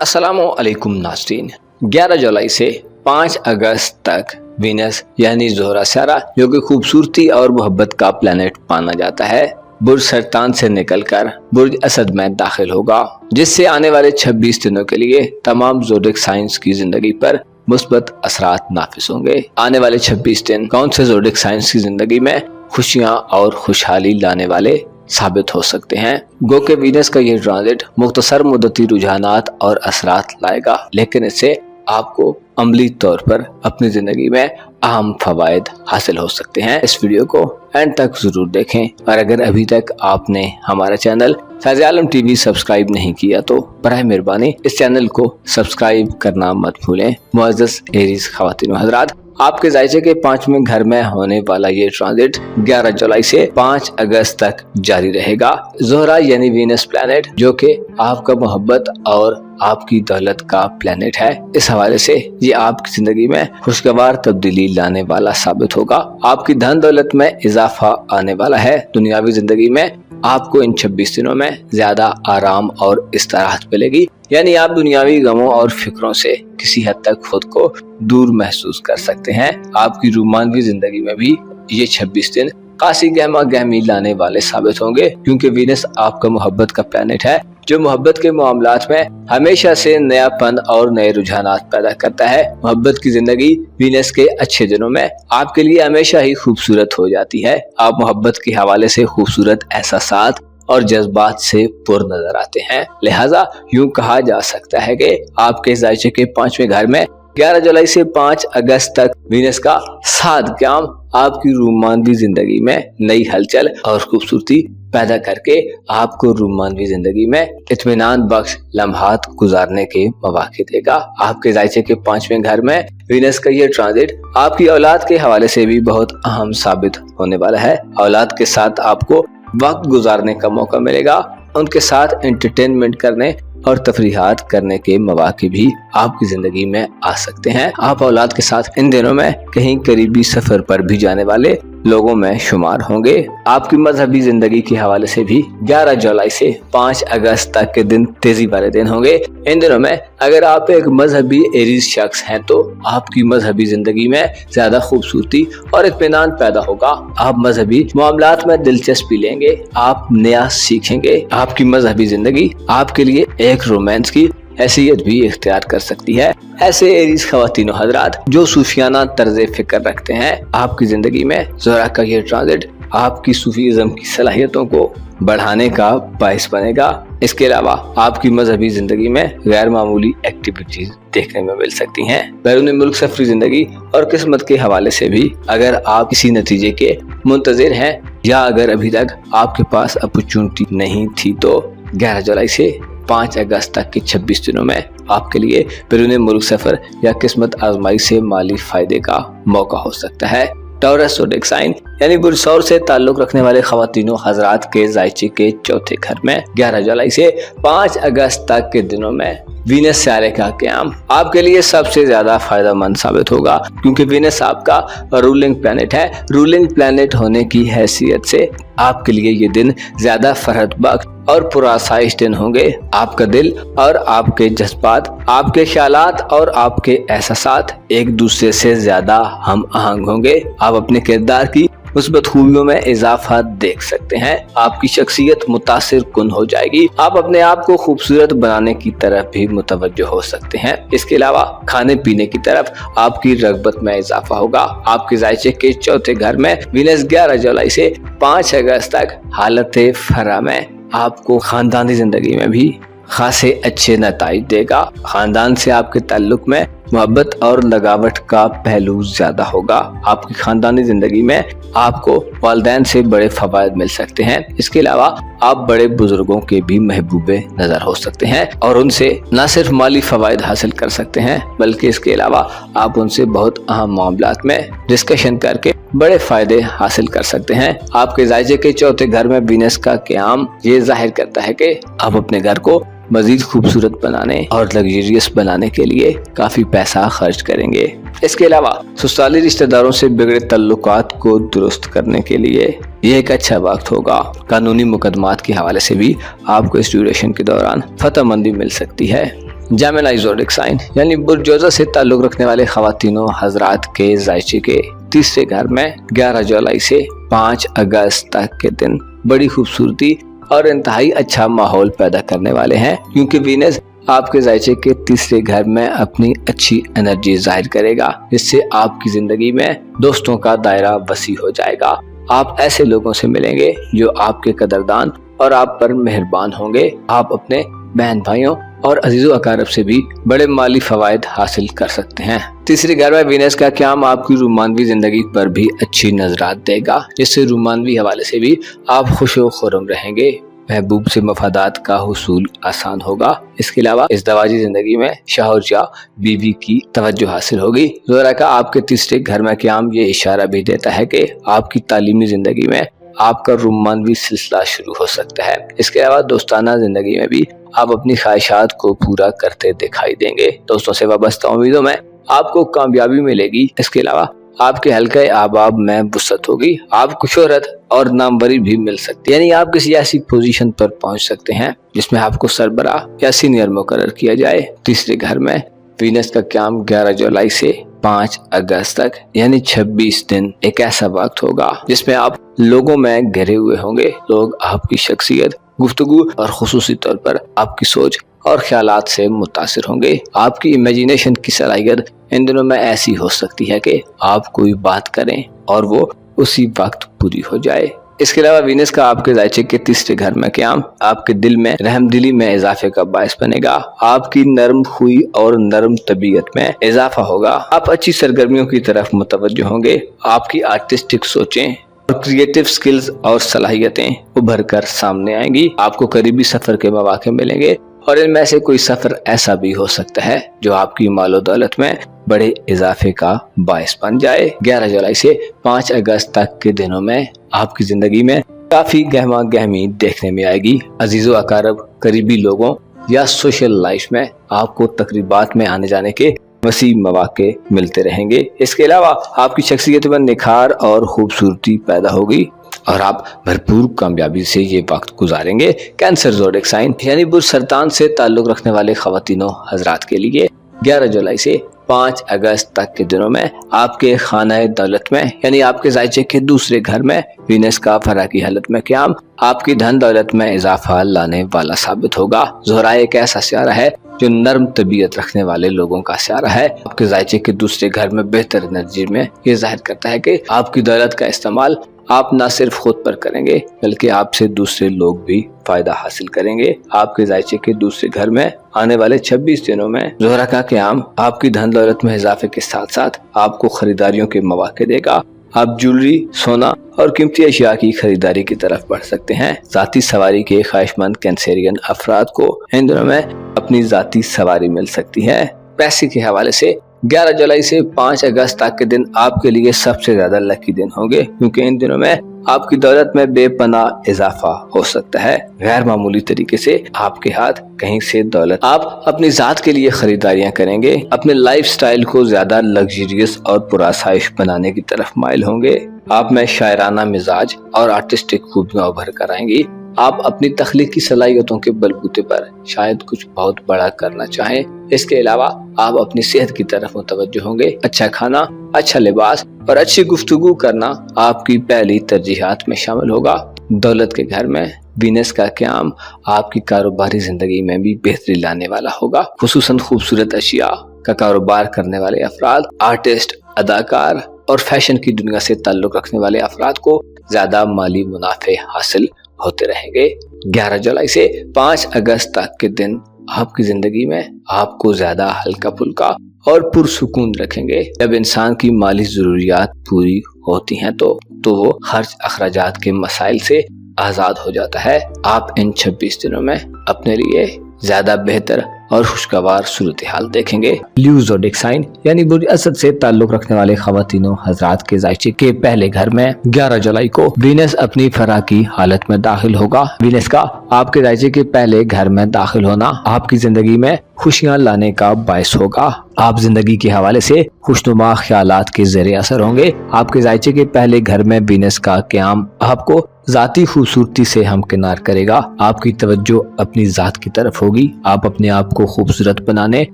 अस्सलामुअलैकुम नाज़रीन। 11 जुलाई से 5 अगस्त तक वीनस यानी ज़ोहरा सियारा, जो कि खूबसूरती और मोहब्बत का प्लैनेट माना जाता है, बुर्ज सरतान से निकलकर बुर्ज असद में दाखिल होगा, जिससे आने वाले 26 दिनों के लिए तमाम ज़ोडिक साइंस की जिंदगी पर मुस्बत असरात नाफिज होंगे। आने वाले 26 दिन कौन से ज़ोडिक साइंस की जिंदगी में खुशियां और खुशहाली लाने वाले साबित हो सकते हैं। गो के वीनस का ये ट्रांजिट मुख्तसर मुद्दती रुझानात और असरात लाएगा, लेकिन इससे आपको अमली तौर पर अपनी जिंदगी में अहम फवायद हासिल हो सकते हैं। इस वीडियो को एंड तक जरूर देखें, और अगर अभी तक आपने हमारा चैनल फैज़ आलम टीवी सब्सक्राइब नहीं किया तो बराए मेहरबानी इस चैनल को सब्सक्राइब करना मत भूलें। मुअज़्ज़ज़ एरीज़ ख़वातीन व हज़रात, आपके ज़ायचे के 5वें घर में होने वाला ये ट्रांजिट 11 जुलाई से 5 अगस्त तक जारी रहेगा। ज़ोहरा यानी वीनस प्लैनेट, जो कि आपका मोहब्बत और आपकी दौलत का प्लैनेट है, इस हवाले से ये आपकी जिंदगी में खुशगवार तब्दीली लाने वाला साबित होगा। आपकी धन दौलत में इजाफा आने वाला है। दुनियावी जिंदगी में आपको इन 26 दिनों में ज्यादा आराम और इस्तराहत मिलेगी, यानी आप दुनियावी गमों और फिक्रों से किसी हद तक खुद को दूर महसूस कर सकते हैं। आपकी रोमानवी जिंदगी में भी ये 26 दिन खासी गहमा गहमी लाने वाले साबित होंगे, क्योंकि वीनस आपका मोहब्बत का प्लैनेट है, जो मोहब्बत के मामलात में हमेशा से नयापन और नए रुझानात पैदा करता है। मोहब्बत की जिंदगी वीनस के अच्छे दिनों में आपके लिए हमेशा ही खूबसूरत हो जाती है। आप मोहब्बत के हवाले से खूबसूरत एहसासात और जज्बात से पुर नजर आते हैं। लिहाजा यूं कहा जा सकता है कि आपके ज़ायचे के 5वें घर में 11 जुलाई से 5 अगस्त तक वीनस का 7 क़याम आपकी रोमानवी जिंदगी में नई हलचल और खूबसूरती पैदा करके आपको रोमानवी जिंदगी में इत्मीनान बख्श लम्हात गुजारने के मौके देगा। आपके ज़ायचे के 5वें घर में वीनस का ये ट्रांजिट आपकी औलाद के हवाले से भी बहुत अहम साबित होने वाला है। औलाद के साथ आपको वक्त गुजारने का मौका मिलेगा। उनके साथ एंटरटेनमेंट करने और तफरीहात करने के मौके भी आपकी जिंदगी में आ सकते हैं। आप औलाद के साथ इन दिनों में कहीं करीबी सफर पर भी जाने वाले लोगों में शुमार होंगे। आपकी मजहबी जिंदगी के हवाले से भी 11 जुलाई से 5 अगस्त तक के दिन तेजी वाले दिन होंगे। इन दिनों में अगर आप एक मजहबी एरीज शख्स हैं तो आपकी मजहबी जिंदगी में ज्यादा खूबसूरती और इत्मीनान पैदा होगा। आप मजहबी मामलात में दिलचस्पी लेंगे, आप नया सीखेंगे। आपकी मजहबी जिंदगी आपके लिए एक रोमांस की हैसियत भी इख्तियार कर सकती है। ऐसे एरीज ख़वातीन व हज़रात जो सूफियाना तर्ज फिक्र रखते हैं, आपकी जिंदगी में ज़ोहरा का ये ट्रांजिट आपकी सूफीज़म की सलाहियतों को बढ़ाने का बाइस बनेगा। इसके अलावा आपकी मजहबी जिंदगी में गैर मामूली एक्टिविटीज देखने में मिल सकती हैं। बैरून मुल्क सफरी जिंदगी और किस्मत के हवाले से भी अगर आप किसी नतीजे के मुंतज़िर हैं, या अगर अभी तक आपके पास अपॉर्चुनिटी नहीं थी, तो 11 जुलाई से 5 अगस्त तक के 26 दिनों में आपके लिए बैरून मुल्क सफर या किस्मत आजमाई से माली फायदे का मौका हो सकता है। टॉरस ज़ोडिक साइन यानी बुर्ज सौर से ताल्लुक रखने वाले ख़वातीनों हज़रात के ज़ायचे के 4थे घर में 11 जुलाई से 5 अगस्त तक के दिनों में वीनस सियारे का क़याम आपके लिए सबसे ज्यादा फायदा मंद साबित होगा, क्योंकि वीनस आपका रूलिंग प्लैनेट है। रूलिंग प्लैनेट होने की हैसियत से आपके लिए ये दिन ज्यादा फरहत बख्श और पुरासाइश दिन होंगे। आपका दिल और आपके जज्बात, आपके ख्यालात और आपके एहसासात एक दूसरे से ज्यादा हम आहंग होंगे। आप अपने किरदार की मुस्बत खूबियों में इजाफा देख सकते हैं। आपकी शख्सियत मुतासिर कुन हो जाएगी। आप अपने आप को खूबसूरत बनाने की तरफ भी मुतवज्जो हो सकते हैं। इसके अलावा खाने पीने की तरफ आपकी रगबत में इजाफा होगा। आपके ज़ायचे के 4थे घर में वीनस 11 जुलाई से 5 अगस्त तक हालत फरा में आपको खानदानी जिंदगी में भी खासे अच्छे नताइज देगा। खानदान से आपके ताल्लुक में मोहब्बत और लगावट का पहलू ज्यादा होगा। आपकी खानदानी जिंदगी में आपको वालिदैन से बड़े फवायद मिल सकते हैं। इसके अलावा आप बड़े बुजुर्गों के भी महबूबे नजर हो सकते हैं और उनसे न सिर्फ माली फवायद हासिल कर सकते हैं, बल्कि इसके अलावा आप उनसे बहुत अहम मामलात में डिस्कशन करके बड़े फायदे हासिल कर सकते हैं। आपके ज़ायचे के 4थे घर में वीनस का क़याम ये जाहिर करता है कि आप अपने घर को मजीद खूबसूरत बनाने और लग्जरियस बनाने के लिए काफी पैसा खर्च करेंगे। इसके अलावा ससुराली रिश्तेदारों से बिगड़े तल्लुकात को दुरुस्त करने के लिए यह एक अच्छा वक्त होगा। कानूनी मुकदमात के हवाले से भी आपको इस ड्यूरेशन के दौरान फतहमंदी मिल सकती है। जेमिनी ज़ोडिएक साइन यानी बुर्जोजा से ताल्लुक रखने वाले खवातीनों हजरात के जायचे के तीसरे घर में 11 जुलाई से 5 अगस्त तक के दिन बड़ी खूबसूरती और इंतहाई अच्छा माहौल पैदा करने वाले हैं, क्योंकि वीनस आपके जायचे के तीसरे घर में अपनी अच्छी एनर्जी जाहिर करेगा, जिससे आपकी जिंदगी में दोस्तों का दायरा वसी हो जाएगा। आप ऐसे लोगों से मिलेंगे जो आपके कदरदान और आप पर मेहरबान होंगे। आप अपने बहन भाइयों और अजीजों अकारब से भी बड़े माली फवायद हासिल कर सकते हैं। तीसरे घर में वीनस का क़याम आपकी रुमानवी जिंदगी पर भी अच्छी नजरात देगा, जिससे रुमानवी हवाले से भी आप खुशो खुर्रम रहेंगे। महबूब से मफादात का हुसूल आसान होगा। इसके अलावा इस दवाजी जिंदगी में शौहर या बीवी की तवज्जो हासिल होगी। ज़ोहरा का आपके तीसरे घर में क़याम ये इशारा भी देता है कि आपकी तालीमी जिंदगी में आपका रुमानवी सिलसिला शुरू हो सकता है। इसके अलावा दोस्ताना जिंदगी में भी आप अपनी ख्वाहिशात को पूरा करते दिखाई देंगे। दोस्तों से वाबस्ता उम्मीदों में आपको कामयाबी मिलेगी। इसके अलावा आपके हल्के अहबाब में वुसअत होगी। आपको शोहरत और नामवरी भी मिल सकती है, यानी आप किसी ऐसी पोजीशन पर पहुंच सकते हैं जिसमें आपको सरबराह या सीनियर मुकर्रर किया जाए। तीसरे घर में वीनस का क़याम 11 जुलाई से 5 अगस्त तक यानी 26 दिन एक ऐसा वक्त होगा जिसमें आप लोगों में घिरे हुए होंगे। लोग आपकी शख्सियत, गुफ्तगू और खुसूसी तौर पर आपकी सोच और ख्यालात से मुतासिर होंगे। आपकी इमेजिनेशन की सलाहियत इन दिनों में ऐसी हो सकती है कि आप कोई बात करें और वो उसी वक्त पूरी हो जाए। इसके अलावा वीनस का आपके जायचे के तीसरे घर में क़याम आपके दिल में रहमदिली में इजाफे का बायस बनेगा। आपकी नरम खुई और नरम तबीयत में इजाफा होगा। आप अच्छी सरगर्मियों की तरफ मुतवज्जो होंगे। आपकी आर्टिस्टिक सोचें और क्रिएटिव स्किल्स और सलाहियतें उभर कर सामने आएंगी। आपको करीबी सफर के मौके मिलेंगे और इनमें से कोई सफर ऐसा भी हो सकता है जो आपकी मालो दौलत में बड़े इजाफे का बायस बन जाए। 11 जुलाई से 5 अगस्त तक के दिनों में आपकी जिंदगी में काफी गहमा गहमी देखने में आएगी। अजीजों अकारब, करीबी लोगों या सोशल लाइफ में आपको तकरीबात में आने जाने के वसी मौके मिलते रहेंगे। इसके अलावा आपकी शख्सियत में निखार और खूबसूरती पैदा होगी और आप भरपूर कामयाबी से ये वक्त गुजारेंगे। कैंसर ज़ोडिएक साइन यानी बुर्सरतान से ताल्लुक रखने वाले खवातीनों हजरात के लिए 11 जुलाई से 5 अगस्त तक के दिनों में आपके खाना दौलत में यानी आपके जायचे के दूसरे घर में वीनस का फरा की हालत में क़याम आपकी धन दौलत में इजाफा लाने वाला साबित होगा। ज़ोहरा एक ऐसा सियारा है जो नरम तबीयत रखने वाले लोगों का सियारा है। आपके जायचे के दूसरे घर में बेहतर एनर्जी में ये जाहिर करता है कि आपकी दौलत का इस्तेमाल आप न सिर्फ खुद पर करेंगे बल्कि आपसे दूसरे लोग भी फायदा हासिल करेंगे। आपके जायचे के दूसरे घर में आने वाले 26 दिनों में ज़ोहरा का क़याम आपकी धन दौलत में इजाफे के साथ साथ आपको खरीदारियों के मौके देगा। आप ज्वेलरी, सोना और कीमती अशिया की खरीदारी की तरफ बढ़ सकते हैं। जाती सवारी के ख्वाहिशमंद कैंसेरियन अफराद को इन दिनों में अपनी जाती सवारी मिल सकती है। पैसे के हवाले से 11 जुलाई से 5 अगस्त तक के दिन आपके लिए सबसे ज्यादा लकी दिन होंगे, क्योंकि इन दिनों में आपकी दौलत में बेपनाह इजाफा हो सकता है। गैर मामूली तरीके से आपके हाथ कहीं से दौलत आप अपनी जात के लिए खरीदारियां करेंगे। अपने लाइफ स्टाइल को ज्यादा लग्जरियस और पुरासाइश बनाने की तरफ माइल होंगे। आप में शायराना मिजाज और आर्टिस्टिक खूबियां उभर कर आएंगी। आप अपनी तख्लीकी सलाहियतों के बलबूते पर शायद कुछ बहुत बड़ा करना चाहें। इसके अलावा आप अपनी सेहत की तरफ मुतवज्जो होंगे। अच्छा खाना, अच्छा लिबास और अच्छी गुफ्तगू करना आपकी पहली तरजीहात में शामिल होगा। दौलत के घर में वीनस का क़याम आपकी कारोबारी जिंदगी में भी बेहतरी लाने वाला होगा। खुसूसन खूबसूरत अशिया का कारोबार करने वाले अफराद, आर्टिस्ट, अदाकार और फैशन की दुनिया से ताल्लुक रखने वाले अफराद को ज्यादा माली मुनाफे हासिल होते रहेंगे। 11 जुलाई से 5 अगस्त तक के दिन आपकी जिंदगी में आपको ज्यादा हल्का फुल्का और पुरसुकून रखेंगे। जब इंसान की माली जरूरियात पूरी होती हैं तो वो खर्च अखराजात के मसाइल से आजाद हो जाता है। आप इन 26 दिनों में अपने लिए ज्यादा बेहतर और खुशगवार सूरत हाल देखेंगे। ल्यू ज़ोडिएक साइन यानी बुर्ज असद से ताल्लुक रखने वाले खवातीनों हजरात के जायचे के पहले घर में 11 जुलाई को वीनस अपनी फरा की हालत में दाखिल होगा। वीनस का आपके जायचे के पहले घर में दाखिल होना आपकी जिंदगी में खुशियां लाने का बायस होगा। आप जिंदगी के हवाले से खुशनुमा ख्यालात के ज़ेरे असर होंगे। आपके जायचे के पहले घर में वीनस का क़याम आपको ज़ाती खूबसूरती से हमकिनार करेगा। आपकी तवज्जो अपनी ज़ात की तरफ होगी। आप अपने आप को खूबसूरत बनाने,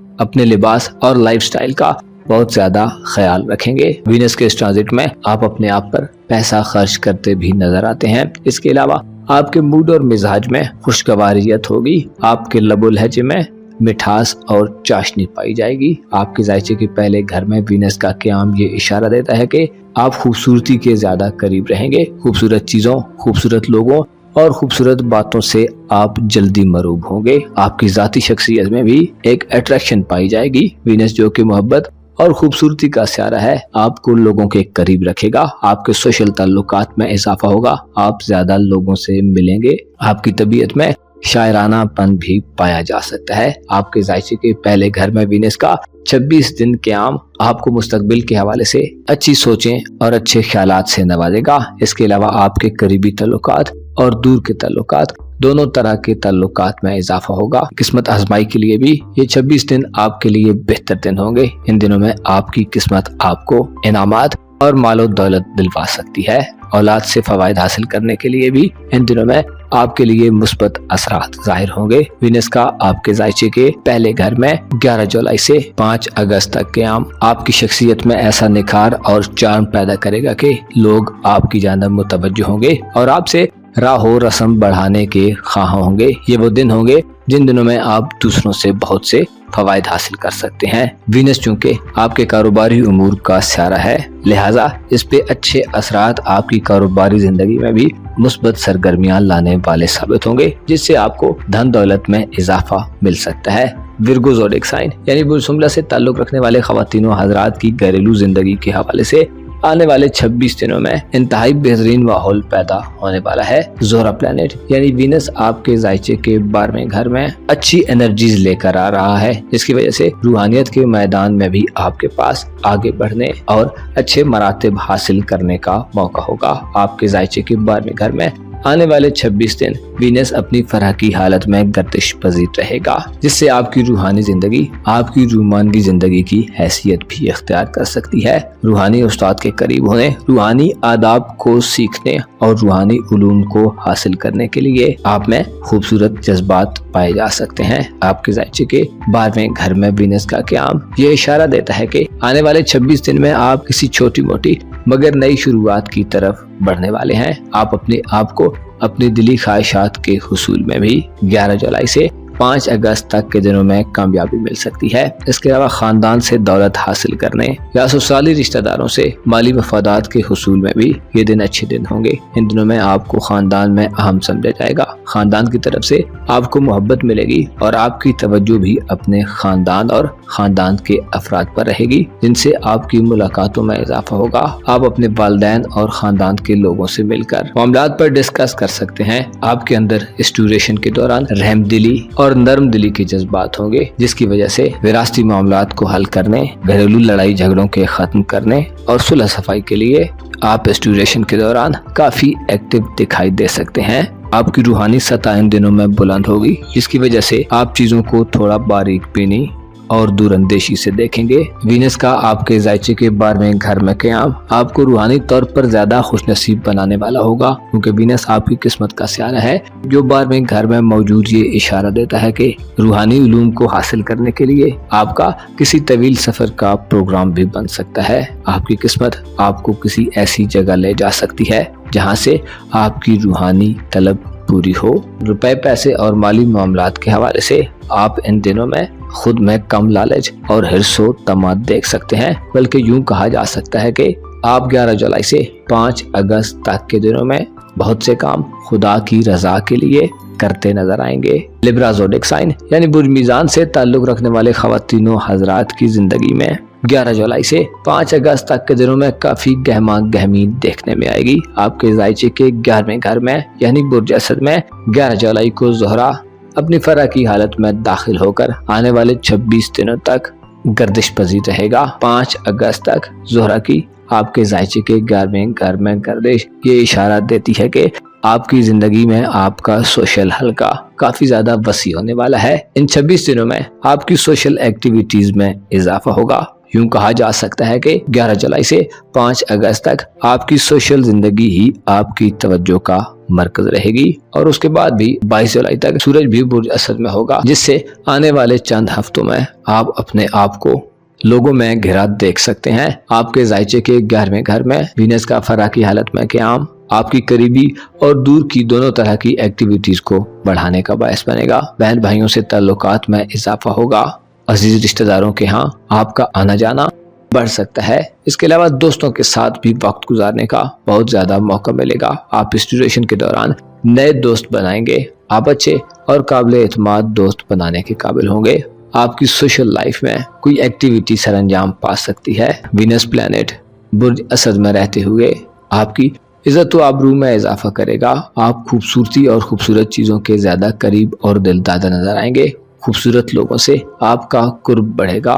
अपने लिबास और लाइफस्टाइल का बहुत ज्यादा ख्याल रखेंगे। वीनस के इस ट्रांजिट में आप अपने आप पर पैसा खर्च करते भी नजर आते हैं। इसके अलावा आपके मूड और मिजाज में खुशगवारियत होगी। आपके लबो लहजे में मिठास और चाशनी पाई जाएगी। आपके जायचे के पहले घर में वीनस का क़याम ये इशारा देता है कि आप खूबसूरती के ज्यादा करीब रहेंगे। खूबसूरत चीजों, खूबसूरत लोगों और खूबसूरत बातों से आप जल्दी मरूब होंगे। आपकी जाती शख्सियत में भी एक अट्रैक्शन पाई जाएगी। वीनस जो कि मोहब्बत और खूबसूरती का सियारा है, आपको लोगों के करीब रखेगा। आपके सोशल ताल्लुकात में इजाफा होगा। आप ज्यादा लोगों से मिलेंगे। आपकी तबीयत में शायरानापन भी पाया जा सकता है। आपके जायचे के पहले घर में वीनस का 26 दिन क़याम आपको मुस्तकबिल के हवाले से अच्छी सोचें और अच्छे ख्यालात से नवाजेगा। इसके अलावा आपके करीबी ताल्लुकात और दूर के ताल्लुकात, दोनों तरह के ताल्लुकात में इजाफा होगा। किस्मत आजमाई के लिए भी ये 26 दिन आपके लिए बेहतर दिन होंगे। इन दिनों में आपकी किस्मत आपको इनामात और मालो दौलत दिलवा सकती है। औलाद से फवायद हासिल करने के लिए भी इन दिनों में आपके लिए मुस्बत असरात जाहिर होंगे। वीनस का आपके जायचे के पहले घर में 11 जुलाई से 5 अगस्त तक क़याम आपकी शख्सियत में ऐसा निखार और चार्म पैदा करेगा कि लोग आपकी जानिब मुतवज्जो होंगे और आपसे राहो रस्म बढ़ाने के ख्वाह होंगे। ये वो दिन होंगे जिन दिनों में आप दूसरों से बहुत से फवायद हासिल कर सकते हैं। वीनस चूंकि आपके कारोबारी उमूर का सियारा है, लिहाजा इस पे अच्छे असरात आपकी कारोबारी जिंदगी में भी मुस्बत सरगर्मियां लाने वाले साबित होंगे, जिससे आपको धन दौलत में इजाफा मिल सकता है। विर्गो ज़ोडिएक साइन यानी बुर्ज जुमला से ताल्लुक रखने वाले ख़वातीनों हज़रात की घरेलू जिंदगी के हवाले से आने वाले 26 दिनों में इंतहाई बेहतरीन माहौल पैदा होने वाला है। ज़ोहरा प्लैनेट यानी वीनस आपके जायचे के 12वें घर में अच्छी एनर्जीज लेकर आ रहा है, जिसकी वजह से रूहानियत के मैदान में भी आपके पास आगे बढ़ने और अच्छे मरातब हासिल करने का मौका होगा। आपके जायचे के 12वें घर में आने वाले 26 दिन वीनस अपनी फरह की हालत में गर्दिश पजीर रहेगा, जिससे आपकी रूहानी जिंदगी आपकी रूमानगी जिंदगी की हैसियत भी इख्तियार कर सकती है। रूहानी उस्ताद के करीब होने, रूहानी आदाब को सीखने और रूहानी उलूम को हासिल करने के लिए आप में खूबसूरत जज्बात पाए जा सकते हैं। आपके जायचे के 12वें घर में वीनस का क़याम ये इशारा देता है कि आने वाले 26 दिन में आप किसी छोटी मोटी मगर नई शुरुआत की तरफ बढ़ने वाले हैं। आप अपने आप को अपनी दिली ख्वाहिशात के हुसूल में भी 11 जुलाई से 5 अगस्त तक के दिनों में कामयाबी मिल सकती है। इसके अलावा खानदान से दौलत हासिल करने या ससुराली रिश्तेदारों से माली मफादात के हुसूल में भी ये दिन अच्छे दिन होंगे। इन दिनों में आपको खानदान में अहम समझा जाएगा। खानदान की तरफ से आपको मोहब्बत मिलेगी और आपकी तवज्जो भी अपने खानदान और खानदान के अफराद पर रहेगी, जिनसे आपकी मुलाकातों में इजाफा होगा। आप अपने वालिदैन और खानदान के लोगों से मिलकर मामलात पर डिस्कस कर सकते हैं। आपके अंदर इस ड्यूरेशन के दौरान रहमदिली और नरम दिली के जज्बात होंगे, जिसकी वजह से विरासती मामलात को हल करने, घरेलू लड़ाई झगड़ों के खत्म करने और सुलह सफाई के लिए आप इस ड्यूरेशन के दौरान काफी एक्टिव दिखाई दे सकते हैं। आपकी रूहानी सतह इन दिनों में बुलंद होगी, जिसकी वजह से आप चीजों को थोड़ा बारीक बीनी और दूरअंदेशी से देखेंगे। वीनस का आपके जायचे के 12वें घर में क़याम आपको रूहानी तौर पर ज्यादा खुशनसीब बनाने वाला होगा, क्योंकि वीनस आपकी किस्मत का सियारा है जो 12वें घर में मौजूद ये इशारा देता है कि रूहानी उलूम को हासिल करने के लिए आपका किसी तवील सफर का प्रोग्राम भी बन सकता है। आपकी किस्मत आपको किसी ऐसी जगह ले जा सकती है जहाँ से आपकी रूहानी तलब पूरी हो। रुपए, पैसे और माली मामलात के हवाले से आप इन दिनों में खुद में कम लालच और हिर्सो तमाद देख सकते हैं, बल्कि यूं कहा जा सकता है कि आप 11 जुलाई से 5 अगस्त तक के दिनों में बहुत से काम खुदा की रजा के लिए करते नजर आएंगे। लिब्रा ज़ोडिएक साइन यानी बुर्ज मीज़ान से ताल्लुक रखने वाले ख़वातीनों हज़रात की जिंदगी में 11 जुलाई से 5 अगस्त तक के दिनों में काफी गहमा गहमी देखने में आएगी। आपके जायचे के 11वें घर में यानी बुर्ज असद में 11 जुलाई को ज़ोहरा अपनी फरह की हालत में दाखिल होकर आने वाले 26 दिनों तक गर्दिश पजीर रहेगा। 5 अगस्त तक ज़ोहरा की आपके जायचे के 11वें घर में गर्दिश ये इशारा देती है कि आपकी जिंदगी में आपका सोशल हल्का काफी ज्यादा वसी होने वाला है। इन 26 दिनों में आपकी सोशल एक्टिविटीज में इजाफा होगा। यूं कहा जा सकता है कि 11 जुलाई से 5 अगस्त तक आपकी सोशल जिंदगी ही आपकी तवज्जो का मरकज रहेगी और उसके बाद भी 22 जुलाई तक सूरज भी बुर्ज असद में होगा, जिससे आने वाले चंद हफ्तों में आप अपने आप को लोगों में घिरा देख सकते हैं। आपके जायचे के 11वें घर में वीनस का फरा की हालत में क़याम आपकी करीबी और दूर की दोनों तरह की एक्टिविटीज को बढ़ाने का बायस बनेगा। बहन भाइयों से ताल्लुकात में इजाफा होगा। अजीज रिश्तेदारों के यहाँ आपका आना जाना बढ़ सकता है। इसके अलावा दोस्तों के साथ भी वक्त गुजारने का बहुत ज्यादा मौका मिलेगा। आप इस ड्यूरेशन के दौरान नए दोस्त बनाएंगे। आप अच्छे और काबिल एतमाद दोस्त बनाने के काबिल होंगे। आपकी सोशल लाइफ में कोई एक्टिविटी सरअंजाम पा सकती है। वीनस प्लैनेट बुर्ज असद में रहते हुए आपकी इज्जत व आबरू में इजाफा करेगा। आप खूबसूरती और खूबसूरत चीजों के ज्यादा करीब और दिलदादा नजर आएंगे। खूबसूरत लोगों से आपका कुर्ब बढ़ेगा।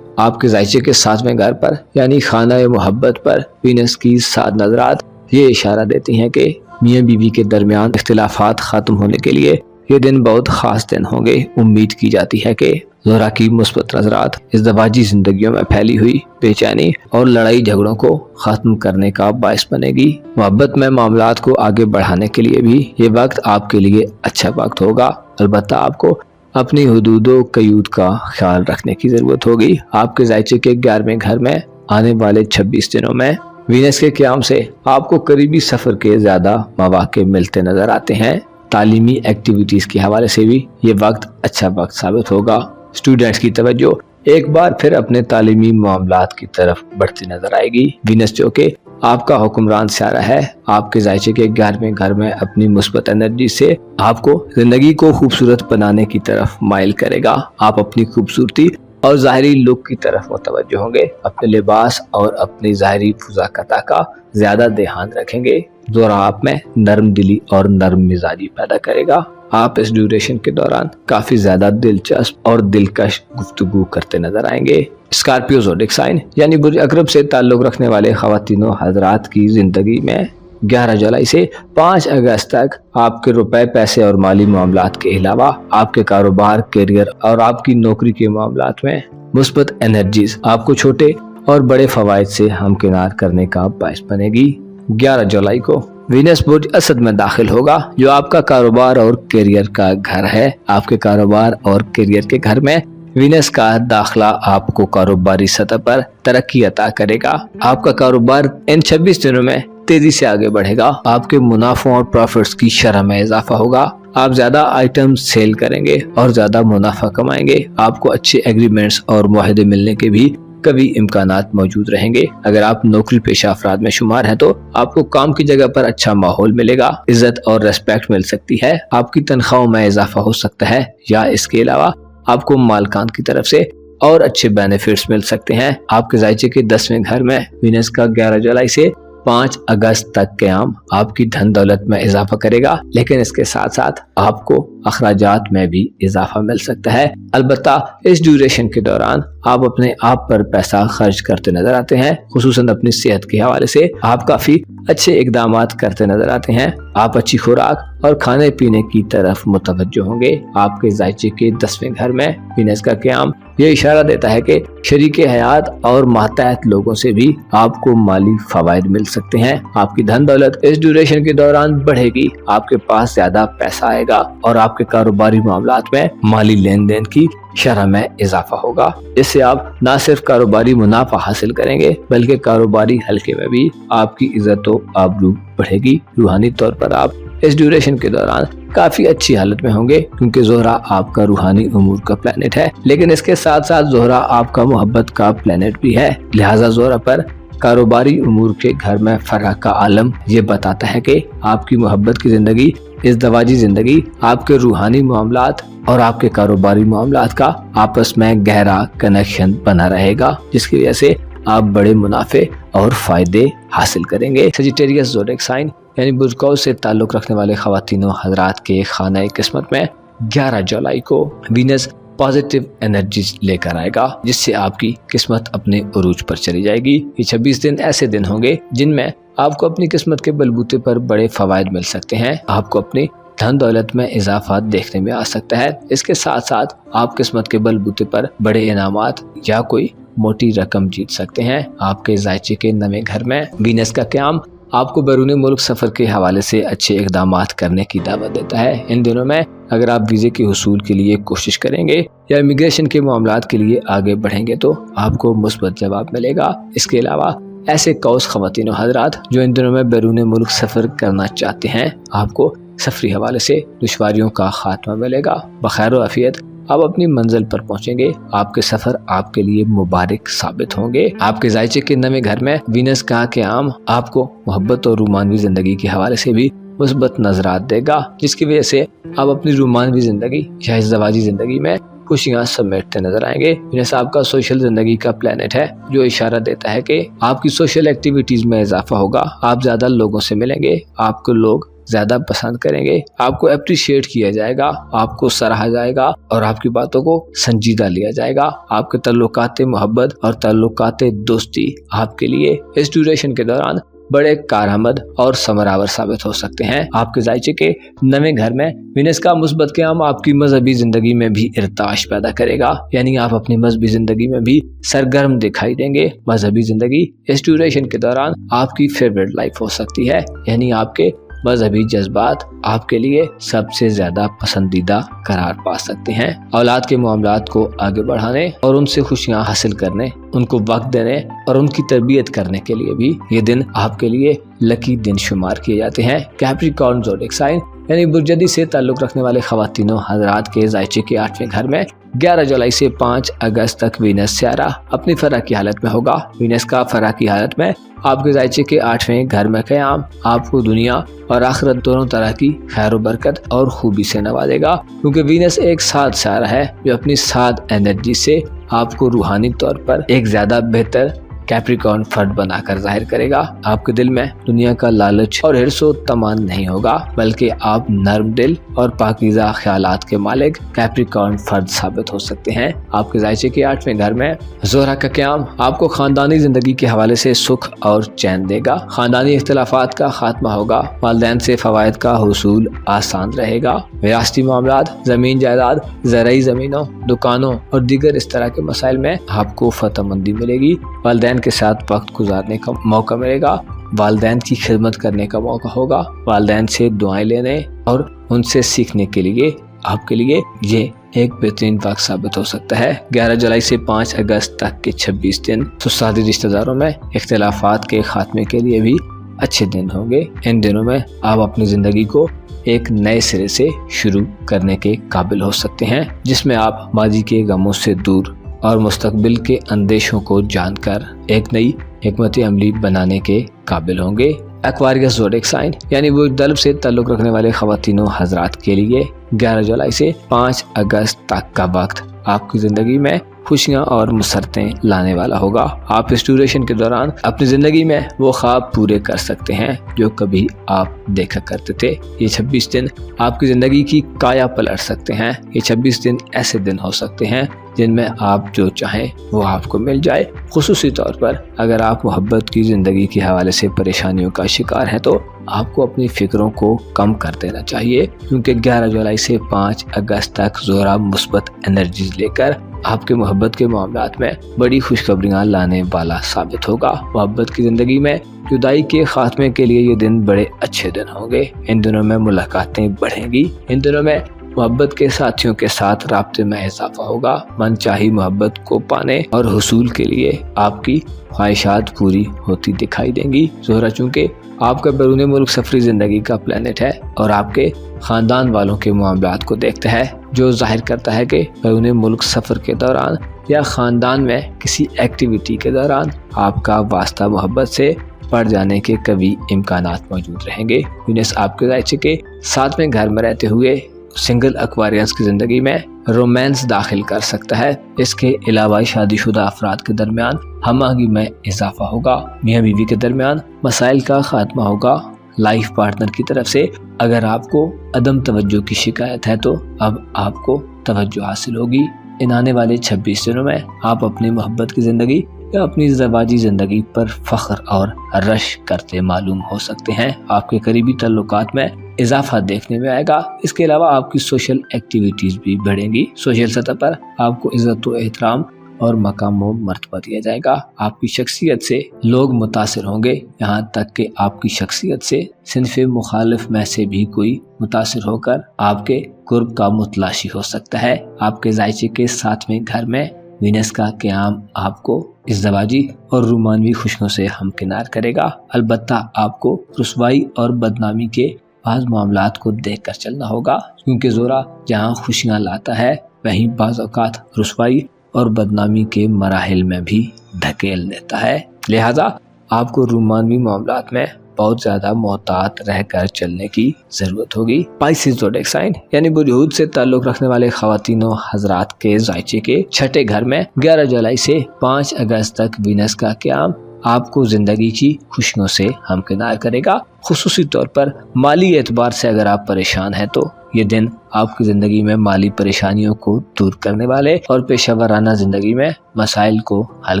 आपके जायचे के 7वें घर पर यानी खाना मोहब्बत पर वीनस की 7 नजरात ये इशारा देती हैं कि मियाँ बीवी के दरमियान इख्तिलाफात खत्म होने के लिए ये दिन बहुत खास दिन होंगे। उम्मीद की जाती है कि ज़ोहरा की मुस्बत नजरात इज़्दवाजी जिंदगियों में फैली हुई बेचैनी और लड़ाई झगड़ों को खत्म करने का बायस बनेगी। मोहब्बत में मामलात को आगे बढ़ाने के लिए भी ये वक्त आपके लिए अच्छा वक्त होगा। अलबत्ता आपको अपनी हुदूदो कयूद का ख्याल रखने की जरूरत होगी। आपके जायचे के 11वें घर में आने वाले 26 दिनों में वीनस के क़याम से आपको करीबी सफर के ज्यादा मौके मिलते नजर आते हैं। तालीमी एक्टिविटीज के हवाले से भी ये वक्त अच्छा वक्त साबित होगा। स्टूडेंट्स की तवज्जो एक बार फिर अपने तालीमी मामलात की तरफ बढ़ती नजर आएगी। वीनस जो कि आपका हुक्मरान सियारा है, आपके जायचे के 11वें घर में अपनी मुस्बत एनर्जी से आपको जिंदगी को खूबसूरत बनाने की तरफ माइल करेगा। आप अपनी खूबसूरती और ज़ाहिरी लुक की तरफ मुतवज्जो होंगे। अपने लिबास और अपनी ज़ाहिरी फुज़ाकता का ज्यादा ध्यान रखेंगे। ज़ोहरा आप में नरम दिली और नरम मिजाजी पैदा करेगा। आप इस ड्यूरेशन के दौरान काफी ज्यादा दिलचस्प और दिलकश गुफ्तगू करते नजर आएंगे। स्कॉर्पियो ज़ोडिएक साइन यानी बुर्ज अकरब से ताल्लुक रखने वाले ख़वातीनो हज़रात की जिंदगी में 11 जुलाई से 5 अगस्त तक आपके रुपए पैसे और माली मामलात के अलावा आपके कारोबार, करियर और आपकी नौकरी के मामलात में मुस्बत एनर्जीज आपको छोटे और बड़े फवायद से हमकिनार करने का बायस बनेगी। 11 जुलाई को वीनस बुर्ज असद में दाखिल होगा, जो आपका कारोबार और करियर का घर है। आपके कारोबार और करियर के घर में वीनस का दाखिला आपको कारोबारी सतह पर तरक्की अता करेगा। आपका कारोबार इन 26 दिनों में तेजी से आगे बढ़ेगा। आपके मुनाफों और प्रॉफिट्स की शरह में इजाफा होगा। आप ज्यादा आइटम सेल करेंगे और ज्यादा मुनाफा कमाएंगे। आपको अच्छे एग्रीमेंट्स और मुआहदे मिलने के भी कभी इम्कानात मौजूद रहेंगे। अगर आप नौकरी पेशा अफराद में शुमार हैं तो आपको काम की जगह पर अच्छा माहौल मिलेगा, इज्जत और रेस्पेक्ट मिल सकती है। आपकी तनख्वाहों में इजाफा हो सकता है या इसके अलावा आपको मालकान की तरफ से और अच्छे बेनिफिट्स मिल सकते हैं। आपके जायचे के 10वें घर में वीनस का 11 जुलाई से 5 अगस्त तक क़याम आपकी धन दौलत में इजाफा करेगा, लेकिन इसके साथ साथ आपको अखराजात में भी इजाफा मिल सकता है। अलबत्ता इस ड्यूरेशन के दौरान आप अपने आप पर पैसा खर्च करते नजर आते हैं, खुसूसन अपनी सेहत के हवाले से आप काफी अच्छे इकदामात करते नजर आते हैं। आप अच्छी खुराक और खाने पीने की तरफ मुतवज्जो होंगे। आपके जायचे के 10वें घर में वीनस का क़याम ये इशारा देता है कि शरीके हयात और मातहत लोगों से भी आपको माली फवायद मिल सकते हैं। आपकी धन दौलत इस ड्यूरेशन के दौरान बढ़ेगी। आपके पास ज्यादा पैसा आएगा और आपके कारोबारी मामलात में माली लेन देन की शरह में इजाफा होगा, जिससे आप न सिर्फ कारोबारी मुनाफा हासिल करेंगे बल्कि कारोबारी हल्के में भी आपकी इज्जत व आबरू बढ़ेगी। रूहानी तौर पर आप इस ड्यूरेशन के दौरान काफी अच्छी हालत में होंगे, क्योंकि ज़ोहरा आपका रूहानी उमूर का प्लेनेट है, लेकिन इसके साथ साथ ज़ोहरा आपका मोहब्बत का प्लेनेट भी है। लिहाजा ज़ोहरा पर कारोबारी उमूर के घर में फर्क का आलम ये बताता है कि आपकी मोहब्बत की जिंदगी, इज़्दवाजी जिंदगी, आपके रूहानी मामलात और आपके कारोबारी मामलात का आपस में गहरा कनेक्शन बना रहेगा, जिसकी वजह से आप बड़े मुनाफे और फायदे हासिल करेंगे। सजिटेरियस ज़ोडिएक साइन यानी बुर्ज कौस से ताल्लुक रखने वाले ख़वातीनो हज़रात के खाना किस्मत में 11 जुलाई को वीनस पॉजिटिव एनर्जी लेकर आएगा, जिससे आपकी किस्मत अपने उरूज पर चली जाएगी। ये 26 दिन ऐसे दिन होंगे जिनमें आपको अपनी किस्मत के बलबूते पर बड़े फवायद मिल सकते हैं। आपको अपनी धन दौलत में इजाफा देखने में आ सकता है। इसके साथ साथ आप किस्मत के बलबूते पर बड़े इनामात या कोई मोटी रकम जीत सकते हैं। आपके जायचे के नवे घर में वीनस का क़याम आपको बैरून मुल्क सफ़र के हवाले से अच्छे इक़दामात करने की दावत देता है। इन दिनों में अगर आप वीज़े के हुसूल के लिए कोशिश करेंगे या इमिग्रेशन के मामलात के लिए आगे बढ़ेंगे तो आपको मुस्बत जवाब मिलेगा। इसके अलावा ऐसे कौस ख़वातीन व हज़रात जो इन दिनों में बैरून मुल्क सफ़र करना चाहते हैं, आपको सफरी हवाले से दुश्वारियों का खात्मा मिलेगा। बखैर व आफियत आप अपनी मंजिल पर पहुंचेंगे। आपके सफर आपके लिए मुबारक साबित होंगे। आपके जायचे के नवे घर में वीनस का क़याम आपको मोहब्बत और रूमानवी जिंदगी के हवाले से भी मुस्बत नजरात देगा, जिसकी वजह से आप अपनी रूमानवी जिंदगी या इज़्दवाजी जिंदगी में खुशियाँ समेटते नजर आएंगे। वीनस आपका सोशल जिंदगी का प्लेनेट है, जो इशारा देता है कि आपकी सोशल एक्टिविटीज में इजाफा होगा। आप ज्यादा लोगों से मिलेंगे, आपको लोग ज्यादा पसंद करेंगे, आपको अप्रिशिएट किया जाएगा, आपको सराहा जाएगा और आपकी बातों को संजीदा लिया जाएगा। आपके तल्लुकात मोहब्बत और तल्लुकात दोस्ती आपके लिए इस ड्यूरेशन के दौरान बड़े कारआमद और समरावर साबित हो सकते हैं। आपके जायचे के नवे घर में वीनस का मुस्बत क़याम आपकी मजहबी जिंदगी में भी इर्ताश पैदा करेगा, यानी आप अपनी मजहबी जिंदगी में भी सरगर्म दिखाई देंगे। मजहबी जिंदगी इस ड्यूरेशन के दौरान आपकी फेवरेट लाइफ हो सकती है, यानी आपके मजहबी जज्बात आपके लिए सबसे ज्यादा पसंदीदा करार पा सकते हैं। औलाद के मामलात को आगे बढ़ाने और उनसे खुशियां हासिल करने, उनको वक्त देने और उनकी तरबियत करने के लिए भी ये दिन आपके लिए लकी दिन शुमार किए जाते हैं। कैप्रिकॉर्न ज़ोडिएक साइन यानी बुर्जदी से ताल्लुक रखने वाले ख़वातीनों हज़रात के जायचे के 8वें घर में 11 जुलाई से 5 अगस्त तक वीनस स्यारा अपनी फरा की हालत में होगा। वीनस का फरा की हालत में आपके जायचे के 8वें घर में क़याम आपको दुनिया और आखिरत दोनों तरह की खैर बरकत और खूबी से नवाजेगा, क्योंकि वीनस एक साथ स्यारा है जो अपनी साथ एनर्जी से आपको रूहानी तौर पर एक ज्यादा बेहतर कैप्रिकॉर्न फर्द बनाकर जाहिर करेगा। आपके दिल में दुनिया का लालच और हिर्सो तमान नहीं होगा, बल्कि आप नर्म दिल और पाकीज़ा ख्यालात के मालिक कैप्रिकॉर्न फर्द साबित हो सकते हैं। आपके जायचे के 8वें घर में ज़ोहरा का क़याम आपको खानदानी जिंदगी के हवाले से सुख और चैन देगा। खानदानी इख्तिलाफात का खात्मा होगा, वालिदैन से फवायद का हुसूल आसान रहेगा। विरासती मामलात, जमीन जायदाद, ज़राई ज़मीनों, दुकानों और दीगर इस तरह के मसाइल में आपको फतहमंदी मिलेगी। वालिदैन के साथ वक्त गुजारने का मौका मिलेगा, वालिदैन की खिदमत करने का मौका होगा। वालिदैन से दुआएं लेने और उनसे सीखने के लिए आपके लिए ये एक बेहतरीन वक्त साबित हो सकता है। 11 जुलाई से 5 अगस्त तक के 26 दिन सुसादी रिश्तेदारों में इख्तिलाफात के खात्मे के लिए भी अच्छे दिन होंगे। इन दिनों में आप अपनी जिंदगी को एक नए सिरे से शुरू करने के काबिल हो सकते हैं, जिसमें आप माजी के गमों से दूर और मुस्तकबिल के अंदेशों को जानकर एक नई हिकमत अमली बनाने के काबिल होंगे। एक्वारियस ज़ोडिएक साइन यानी बुर्ज दल्ब से ताल्लुक रखने वाले ख़वातीनों हज़रात के लिए 11 जुलाई से 5 अगस्त तक का वक्त आपकी ज़िंदगी में खुशियाँ और मुसरतें लाने वाला होगा। आप इस ड्यूरेशन के दौरान अपनी ज़िंदगी में वो ख्वाब पूरे कर सकते हैं जो कभी आप देखा करते थे। ये 26 दिन आपकी ज़िंदगी की काया पलट सकते हैं। ये 26 दिन ऐसे दिन हो सकते हैं जिनमें आप जो चाहें वो आपको मिल जाए। खुसूसी तौर पर अगर आप मोहब्बत की ज़िंदगी के हवाले से परेशानियों का शिकार हैं तो आपको अपनी फ़िक्रों को कम कर देना चाहिए, क्योंकि 11 जुलाई से 5 अगस्त तक ज़ोहरा मुस्बत एनर्जीज लेकर आपके मोहब्बत के मामलात में बड़ी खुशखबरियाँ लाने वाला साबित होगा। मोहब्बत की ज़िंदगी में जुदाई के खात्मे के लिए ये दिन बड़े अच्छे दिन होंगे। इन दिनों में मुलाकातें बढ़ेंगी। इन दिनों में मोहब्बत के साथियों के साथ राब्ते में इजाफा होगा। मनचाही मोहब्बत को पाने और हुसूल के लिए आपकी ख्वाहिशात पूरी होती दिखाई देंगी। ज़ोहरा चूँकि आपका बैरून मुल्क सफरी ज़िंदगी का प्लेनेट है और आपके ख़ानदान वालों के मामलात को देखता है, जो जाहिर करता है कि बैरून मुल्क सफ़र के दौरान या ख़ानदान में किसी एक्टिविटी के दौरान आपका वास्ता मोहब्बत से पड़ जाने के कभी इम्कानात मौजूद रहेंगे। वीनस आपके जायचे के 7वें घर में रहते हुए सिंगल एक्वारियंस की ज़िंदगी में रोमांस दाखिल कर सकता है। इसके अलावा शादीशुदा अफराद के दरमियान हमआहंगी में इजाफा होगा। मियाँ बीवी के दरमियान मसाइल का खात्मा होगा। लाइफ पार्टनर की तरफ से अगर आपको अदम तवज्जो की शिकायत है तो अब आपको तवज्जो हासिल होगी। ان آنے والے 26 دنوں میں آپ اپنی محبت کی زندگی یا اپنی زواجی زندگی پر فخر اور رش کرتے معلوم ہو سکتے ہیں۔ آپ کے قریبی تعلقات میں اضافہ دیکھنے میں آئے گا۔ اس کے علاوہ آپ کی سوشل ایکٹیویٹیز بھی بڑھیں گی۔ سوشل سطح پر آپ کو عزت و احترام اور مقام و مرتبہ دیا جائے گا۔ آپ کی شخصیت سے لوگ متاثر ہوں گے، یہاں تک کہ آپ کی شخصیت سے صنف مخالف میں سے بھی کوئی متاثر ہو کر آپ کے قرب کا متلاشی ہو سکتا ہے۔ آپ کے ذائچے کے 7ویں گھر میں وینس کا قیام آپ کو ازدواجی اور رومانوی خوشیوں سے ہمکنار کرے گا۔ البتہ آپ کو رسوائی اور بدنامی کے بعض معاملات کو دیکھ کر چلنا ہوگا، کیونکہ زورا جہاں خوشیاں لاتا ہے وہیں بعض اوقات رسوائی اور بدنامی کے مراحل میں بھی دھکیل دیتا ہے۔ لہذا آپ کو رومانوی معاملات میں بہت زیادہ محتاط رہ کر چلنے کی ضرورت ہوگی۔ پائسیز زوڈیک سائن یعنی بلیہود سے تعلق رکھنے والے خواتین و حضرات کے ذائچے کے 6 گھر میں 11 جولائی سے 5 اگست تک وینس کا قیام آپ کو زندگی کی خوشیوں سے ہمکنار کرے گا۔ خصوصی طور پر مالی اعتبار سے اگر آپ پریشان ہیں تو یہ دن آپ کی زندگی میں مالی پریشانیوں کو دور کرنے والے اور پیشہ ورانہ زندگی میں مسائل کو حل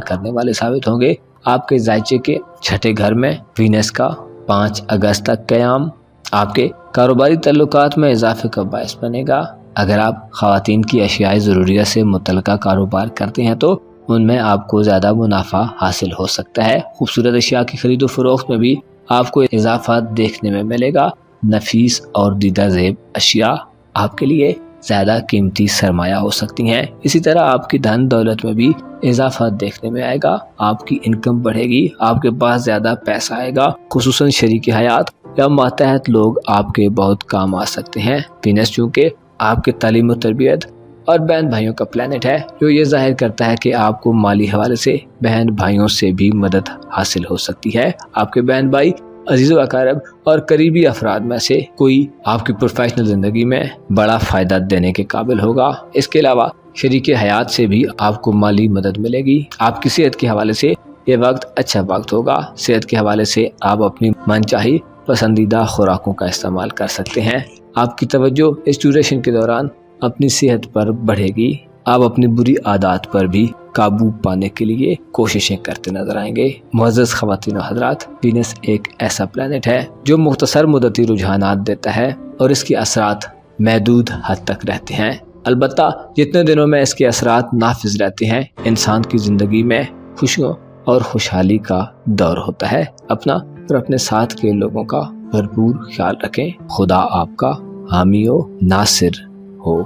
کرنے والے ثابت ہوں گے۔ آپ کے ذائچے کے 6 گھر میں وینس کا 5 اگست تک قیام آپ کے کاروباری تعلقات میں اضافے کا باعث بنے گا۔ اگر آپ خواتین کی اشیاء ضروریہ سے متعلقہ کاروبار کرتے ہیں تو ان میں آپ کو زیادہ منافع حاصل ہو سکتا ہے۔ خوبصورت اشیاء کی خرید و فروخت میں بھی آپ کو اضافہ دیکھنے میں ملے گا۔ نفیس اور دیدہ زیب اشیاء آپ کے لیے زیادہ قیمتی سرمایہ ہو سکتی ہیں۔ اسی طرح آپ کی دھن دولت میں بھی اضافہ دیکھنے میں آئے گا۔ آپ کی انکم بڑھے گی، آپ کے پاس زیادہ پیسہ آئے گا۔ خصوصاً شریک حیات یا ماتحت لوگ آپ کے بہت کام آ سکتے ہیں۔ وینس چونکہ آپ کے تعلیم و تربیت اور بہن بھائیوں کا پلانٹ ہے، جو یہ ظاہر کرتا ہے کہ آپ کو مالی حوالے سے بہن بھائیوں سے بھی مدد حاصل ہو سکتی ہے۔ آپ کے بہن بھائی، عزیز و اقارب اور قریبی افراد میں سے کوئی آپ کی پروفیشنل زندگی میں بڑا فائدہ دینے کے قابل ہوگا۔ اس کے علاوہ شریک حیات سے بھی آپ کو مالی مدد ملے گی۔ آپ کی صحت کے حوالے سے یہ وقت اچھا وقت ہوگا۔ صحت کے حوالے سے آپ اپنی من چاہی پسندیدہ خوراکوں کا استعمال کر سکتے ہیں۔ آپ کی توجہ اس ڈیوریشن کے دوران اپنی صحت پر بڑھے گی۔ آپ اپنی بری عادات پر بھی قابو پانے کے لیے کوششیں کرتے نظر آئیں گے۔ معزز خواتین و حضرات، وینس ایک ایسا پلانٹ ہے جو مختصر مدتی رجحانات دیتا ہے اور اس کے اثرات محدود حد تک رہتے ہیں۔ البتہ جتنے دنوں میں اس کے اثرات نافذ رہتے ہیں، انسان کی زندگی میں خوشیوں اور خوشحالی کا دور ہوتا ہے۔ اپنا اور اپنے ساتھ کے لوگوں کا بھرپور خیال رکھیں۔ خدا آپ کا حامی و ناصر ہو۔